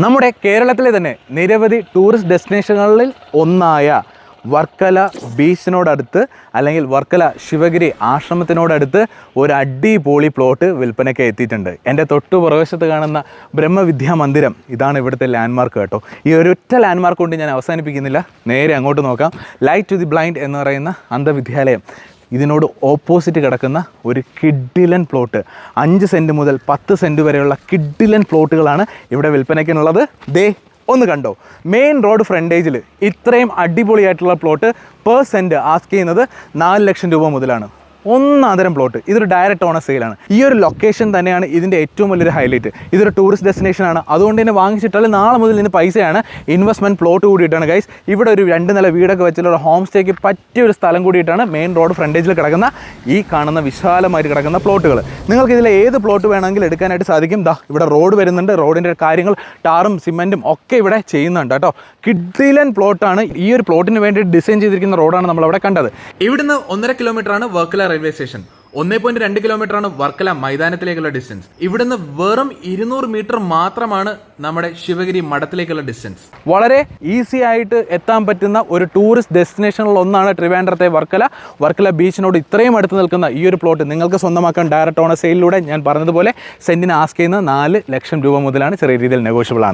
നമ്മുടെ കേരളത്തിലെ തന്നെ നിരവധി ടൂറിസ്റ്റ് ഡെസ്റ്റിനേഷനുകളിൽ ഒന്നായ വർക്കല ബീച്ചിനോടടുത്ത് അല്ലെങ്കിൽ വർക്കല ശിവഗിരി ആശ്രമത്തിനോടടുത്ത് ഒരു അടിപൊളി പ്ലോട്ട് വിൽപ്പനയ്ക്ക് എത്തിയിട്ടുണ്ട്. എൻ്റെ തൊട്ടു പുറവശത്ത് കാണുന്ന ബ്രഹ്മവിദ്യാ മന്ദിരം ഇതാണ് ഇവിടുത്തെ ലാൻഡ്മാർക്ക് കേട്ടോ. ഈ ഒരൊറ്റ ലാൻഡ്മാർക്ക് കൊണ്ട് ഞാൻ അവസാനിപ്പിക്കുന്നില്ല, നേരെ അങ്ങോട്ട് നോക്കാം. ലൈറ്റ് ടു ദി ബ്ലൈൻഡ് എന്ന് പറയുന്ന അന്ധവിദ്യാലയം ഇതിനോട് ഓപ്പോസിറ്റ് കിടക്കുന്ന ഒരു കിഡിലൻ പ്ലോട്ട്. 5 സെൻറ്റ് മുതൽ 10 സെൻറ്റ് വരെയുള്ള കിഡിലൻ പ്ലോട്ടുകളാണ് ഇവിടെ വിൽപ്പനയ്ക്കുള്ളത്. ദേ ഒന്ന് കണ്ടോ, മെയിൻ റോഡ് ഫ്രണ്ടേജിൽ ഇത്രയും അടിപൊളിയായിട്ടുള്ള പ്ലോട്ട് പെർ സെൻറ്റ് ആസ്ക് ചെയ്യുന്നത് 4 ലക്ഷം രൂപ മുതലാണ്. ഒന്നാന്തരം പ്ലോട്ട്. ഇതൊരു ഡയറക്റ്റ് ഓണർ സെയിലാണ്. ഈ ഒരു ലൊക്കേഷൻ തന്നെയാണ് ഇതിൻ്റെ ഏറ്റവും വലിയൊരു ഹൈലൈറ്റ്. ഇതൊരു ടൂറിസ്റ്റ് ഡെസ്റ്റിനേഷനാണ്. അതുകൊണ്ട് തന്നെ വാങ്ങിച്ചിട്ടാൽ നാളെ മുതൽ ഇതിന് പൈസയാണ്. ഇൻവെസ്റ്റ്മെൻറ്റ് പ്ലോട്ട് കൂടിയിട്ടാണ് ഗൈസ്. ഇവിടെ ഒരു 2 നില വീടൊക്കെ വെച്ചിട്ടുള്ള ഹോം സ്റ്റേക്ക് പറ്റിയ ഒരു സ്ഥലം കൂടിയിട്ടാണ് മെയിൻ റോഡ് ഫ്രണ്ടേജിൽ കിടക്കുന്ന ഈ കാണുന്ന വിശാലമായിട്ട് കിടക്കുന്ന പ്ലോട്ടുകൾ. നിങ്ങൾക്ക് ഇതിൽ ഏത് പ്ലോട്ട് വേണമെങ്കിലും എടുക്കാനായിട്ട് സാധിക്കും. ദാ ഇവിടെ റോഡ് വരുന്നുണ്ട്. റോഡിൻ്റെ കാര്യങ്ങൾ ടാറും സിമെൻറ്റും ഒക്കെ ഇവിടെ ചെയ്യുന്നുണ്ട് കേട്ടോ. കിഡിലൻ പ്ലോട്ടാണ്. ഈ ഒരു പ്ലോട്ടിന് വേണ്ടി ഡിസൈൻ ചെയ്തിരിക്കുന്ന റോഡാണ് നമ്മളവിടെ കണ്ടത്. ഇവിടുന്ന് 1.5 കിലോമീറ്ററാണ് വർക്കല റെയിൽവേ സ്റ്റേഷൻ. 1.2 കിലോമീറ്ററാണ് വർക്കല മൈതാനത്തിലേക്കുള്ള ഡിസ്റ്റൻസ്. ഇവിടുന്ന് വെറും 200 മീറ്റർ മാത്രമാണ് നമ്മുടെ ശിവഗിരി മഠത്തിലേക്കുള്ള ഡിസ്റ്റൻസ്. വളരെ ഈസി ആയിട്ട് എത്താൻ പറ്റുന്ന ഒരു ടൂറിസ്റ്റ് ഡെസ്റ്റിനേഷനിൽ ഒന്നാണ് ട്രിവാൻഡ്രത്തെ വർക്കല. വർക്കല ബീച്ചിനോട് ഇത്രയും അടുത്ത് നിൽക്കുന്ന ഈ ഒരു പ്ലോട്ട് നിങ്ങൾക്ക് സ്വന്തമാക്കാൻ ഡയറക്റ്റ് ഓണർ സെയിലിലൂടെ ഞാൻ പറഞ്ഞതുപോലെ സെന്റിന് ആസ്ക് ചെയ്യുന്ന 4 ലക്ഷം രൂപ മുതലാണ്. ചെറിയ രീതിയിൽ നെഗോഷ്യബിൾ ആണ്.